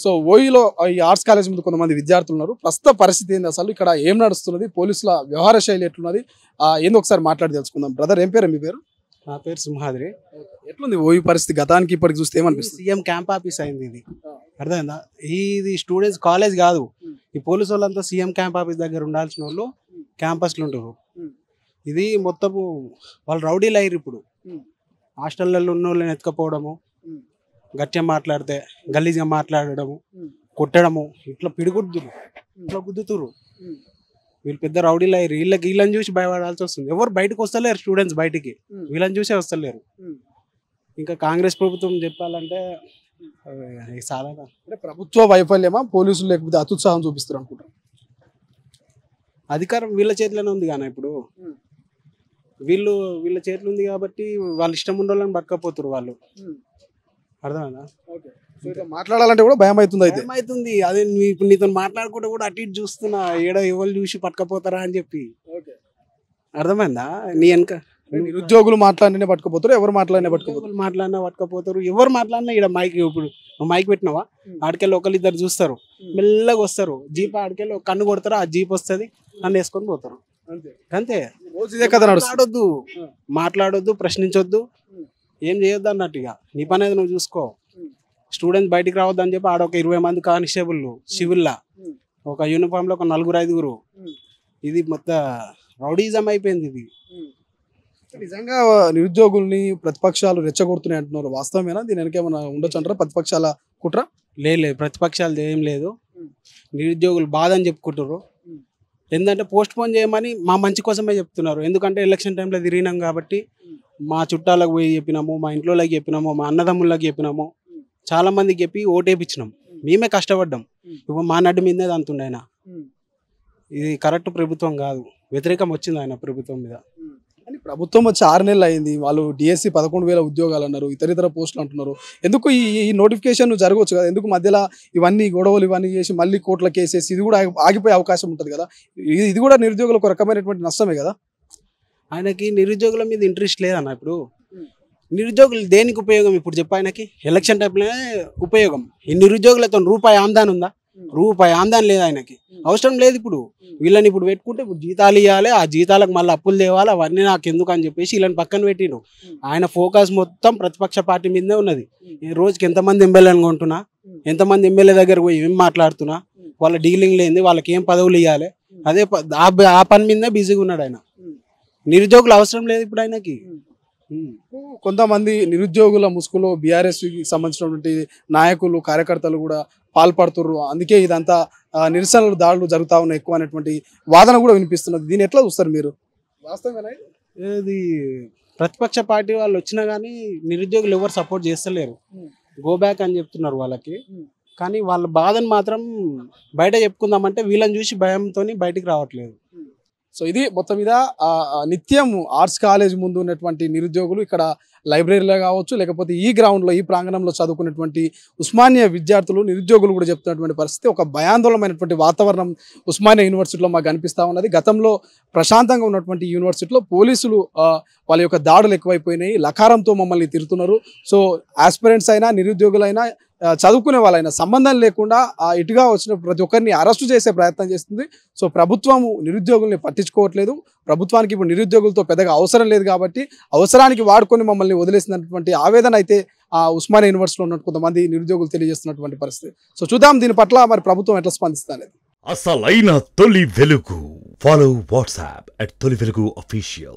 So ఓయూలో ఈ arts college ముందు కొంతమంది విద్యార్థులు ఉన్నారు. ప్రస్తుత పరిస్థితి ఏంది, అసలు ఇక్కడ ఏం నడుస్తున్నది, పోలీసుల వ్యవహార శైలి ఎట్లున్నది, ఏందో ఒకసారి మాట్లాడి తెలుసుకుందాం. బ్రదర్, ఏం పేరు మీ పేరు? నా పేరు సింహాద్రి. ఎట్లుంది ఓయూ పరిస్థితి గతానికి ఇప్పటికి చూస్తే ఏమనిపిస్తుంది? సీఎం క్యాంప్ ఆఫీస్ అయింది ఇది, అర్థమైందా? ఇది స్టూడెంట్స్ కాలేజ్ కాదు. ఈ పోలీసు వాళ్ళంతా సీఎం క్యాంప్ ఆఫీస్ దగ్గర ఉండాల్సిన వాళ్ళు క్యాంపస్లో ఉంటారు. ఇది మొత్తము వాళ్ళు రౌడీలు అయ్యారు. ఇప్పుడు హాస్టల్లో ఉన్న వాళ్ళని ఎత్తుకపోవడము, గట్టిగా మాట్లాడితే గలీజ్గా మాట్లాడడము, కొట్టడము, ఇట్లా పిడిగుద్దురు, ఇట్లా గుద్దుతురు. వీళ్ళు పెద్ద రౌడీలు అయ్యారు. వీళ్ళని చూసి భయపడాల్సి వస్తుంది. ఎవరు బయటకు వస్తలేరు, స్టూడెంట్స్ బయటికి వీళ్ళని చూసే వస్తలేరు. ఇంకా కాంగ్రెస్ ప్రభుత్వం చెప్పాలంటే చాలా అంటే ప్రభుత్వ వైఫల్యమా, పోలీసులు లేకపోతే అత్యుత్సాహం చూపిస్తారు అనుకుంటారు? అధికారం వీళ్ళ చేతిలోనే ఉంది కానీ ఇప్పుడు వీళ్ళ చేతిలో ఉంది కాబట్టి వాళ్ళు ఇష్టం ఉన్న వాళ్ళని పట్టుకపోతారు వాళ్ళు, అర్థమైందా? మాట్లాడాలంటే కూడా భయం అవుతుంది. అయితే అవుతుంది. అదే ఇప్పుడు నీతో మాట్లాడుకుంటే కూడా అటు ఇటు చూస్తున్నా, ఎవరు చూసి పట్టుకపోతారా అని చెప్పి, అర్థమైందా? నీ వెనక నిరుద్యోగులు మాట్లాడినే పట్టుకుపోతారు, ఎవరు మాట్లాడినా పట్టుకుపోతారు, పట్టుకపోతారు. ఎవరు మాట్లాడినా ఇక్కడ మైక్, ఇప్పుడు మైక్ పెట్టినావా, ఆడికెళ్ళి ఒకరిద్దరు చూస్తారు, మెల్లగా వస్తారు. జీప్ ఆడికెళ్ళి ఒక కన్ను కొడతారు, ఆ జీప్ వస్తుంది, నన్ను వేసుకొని పోతారు. అంతే. మాట్లాడొద్దు, ప్రశ్నించొద్దు, ఏం చేయొద్దు అన్నట్టుగా నీ పని అయితే నువ్వు చూసుకో. స్టూడెంట్స్ బయటికి రావద్దు అని చెప్పి ఆడ ఒక 20 మంది కానిస్టేబుల్ సివిల్లా, ఒక యూనిఫామ్ లో ఒక 4-5. ఇది మొత్తం రౌడీజం అయిపోయింది. ఇది నిజంగా నిరుద్యోగుల్ని ప్రతిపక్షాలు రెచ్చగొడుతున్నాయి అంటున్నారు, వాస్తవమేనా? దీని వెనక ఏమైనా ఉండొచ్చు అంటారా, ప్రతిపక్షాల కుట్ర? లేదు, ప్రతిపక్షాలు ఏం లేదు. నిరుద్యోగులు బాధ అని చెప్పుకుంటారు. ఎందుకంటే పోస్ట్ పోన్ చేయమని మా మంచి కోసమే చెప్తున్నారు. ఎందుకంటే ఎలక్షన్ టైంలో తిరిగినాం కాబట్టి మా చుట్టాలకు పోయి చెప్పినాము, మా ఇంట్లోకి చెప్పినాము, మా అన్నదమ్ముళ్ళకి చెప్పినాము, చాలా మందికి చెప్పి ఓటేపించినాం. మేమే కష్టపడ్డాం. ఇప్పుడు మా నడ్డు మీదే అంతుండే ఆయన. ఇది కరెక్ట్ ప్రభుత్వం కాదు, వ్యతిరేకం వచ్చింది ఆయన ప్రభుత్వం మీద. అని ప్రభుత్వం వచ్చి 6 నెలలు అయింది. వాళ్ళు డిఎస్సి 11,000 ఉద్యోగాలు అన్నారు, ఇతర పోస్టులు అంటున్నారు. ఎందుకు ఈ నోటిఫికేషన్ జరగవచ్చు కదా? ఎందుకు మధ్యలో ఇవన్నీ గొడవలు ఇవన్నీ చేసి మళ్ళీ కోర్టుల కేసేసి ఇది కూడా ఆగిపోయే అవకాశం ఉంటుంది కదా? ఇది కూడా నిరుద్యోగులకు ఒక రకమైనటువంటి నష్టమే కదా? ఆయనకి నిరుద్యోగుల మీద ఇంట్రెస్ట్ లేదన్న. ఇప్పుడు నిరుద్యోగులు దేనికి ఉపయోగం? ఇప్పుడు చెప్ప, ఆయనకి ఎలక్షన్ టైంలోనే ఉపయోగం. ఈ నిరుద్యోగులతో రూపాయి ఆమ్దాన్ ఉందా? రూపాయి ఆమ్దాన్ లేదు ఆయనకి, అవసరం లేదు. ఇప్పుడు వీళ్ళని ఇప్పుడు పెట్టుకుంటే ఇప్పుడు జీతాలు ఇవ్వాలి, ఆ జీతాలకు మళ్ళీ అప్పులు తేవాలి, అవన్నీ నాకు ఎందుకు అని చెప్పేసి వీళ్ళని పక్కన పెట్టిండు. ఆయన ఫోకస్ మొత్తం ప్రతిపక్ష పార్టీ మీదే ఉన్నది. రోజుకి ఎంతమంది ఎమ్మెల్యేలు కొంటున్నా, ఎంతమంది ఎమ్మెల్యే దగ్గర పోయి ఏం మాట్లాడుతున్నా, వాళ్ళ డీలింగ్ లేని, వాళ్ళకి ఏం పదవులు ఇవ్వాలి, అదే ఆ పని మీదే బిజీగా ఉన్నాడు ఆయన. నిరుద్యోగులు అవసరం లేదు ఇప్పుడు ఆయనకి. కొంతమంది నిరుద్యోగుల ముసుగులో బీఆర్ఎస్ సంబంధించినటువంటి నాయకులు, కార్యకర్తలు కూడా పాల్పడుతున్నారు. అందుకే ఇదంతా నిరసనలు, దాడులు జరుగుతా ఉన్నాయి ఎక్కువ అనేటువంటి వాదన కూడా వినిపిస్తున్నది. దీన్ని ఎట్లా చూస్తారు మీరు? వాస్తవమేనా ఇది? ప్రతిపక్ష పార్టీ వాళ్ళు వచ్చినా కానీ నిరుద్యోగులు ఎవరు సపోర్ట్ చేస్తలేరు, గో బ్యాక్ అని చెప్తున్నారు వాళ్ళకి. కానీ వాళ్ళ బాధను మాత్రం బయట చెప్పుకుందామంటే వీళ్ళని చూసి భయంతో బయటికి రావట్లేదు. సో ఇది మొత్తం మీద నిత్యం ఆర్ట్స్ కాలేజ్ ముందు ఉన్నటువంటి నిరుద్యోగులు, ఇక్కడ లైబ్రరీలో కావచ్చు, లేకపోతే ఈ గ్రౌండ్లో, ఈ ప్రాంగణంలో చదువుకున్నటువంటి ఉస్మానియా విద్యార్థులు, నిరుద్యోగులు కూడా చెప్తున్నటువంటి పరిస్థితి, ఒక భయాందోళనమైనటువంటి వాతావరణం ఉస్మానియా యూనివర్సిటీలో మాకు కనిపిస్తూ ఉన్నది. గతంలో ప్రశాంతంగా ఉన్నటువంటి యూనివర్సిటీలో పోలీసులు వాళ్ళ యొక్క దాడులు ఎక్కువైపోయినాయి, లకారంతో మమ్మల్ని తిరుగుతున్నారు. సో ఆస్పిరెంట్స్ అయినా, నిరుద్యోగులైనా, చదువుకునే వాళ్ళైనా సంబంధం లేకుండా ఇటుగా వచ్చిన ప్రతి ఒక్కరిని అరెస్టు చేసే ప్రయత్నం చేస్తుంది. సో ప్రభుత్వము నిరుద్యోగుల్ని పట్టించుకోవట్లేదు. ప్రభుత్వానికి ఇప్పుడు నిరుద్యోగులతో పెద్దగా అవసరం లేదు కాబట్టి అవసరానికి వాడుకొని మమ్మల్ని వదిలేసినటువంటి ఆవేదన అయితే ఉస్మానియా యూనివర్సిటీలో ఉన్న కొంతమంది నిరుద్యోగులు తెలియజేస్తున్నటువంటి పరిస్థితి. సో చూద్దాం దీని పట్ల మరి ప్రభుత్వం ఎట్లా స్పందిస్తుంది. అసలైన తొలి వెలుగు. ఫాలో వాట్సాప్ @తొలి వెలుగు official.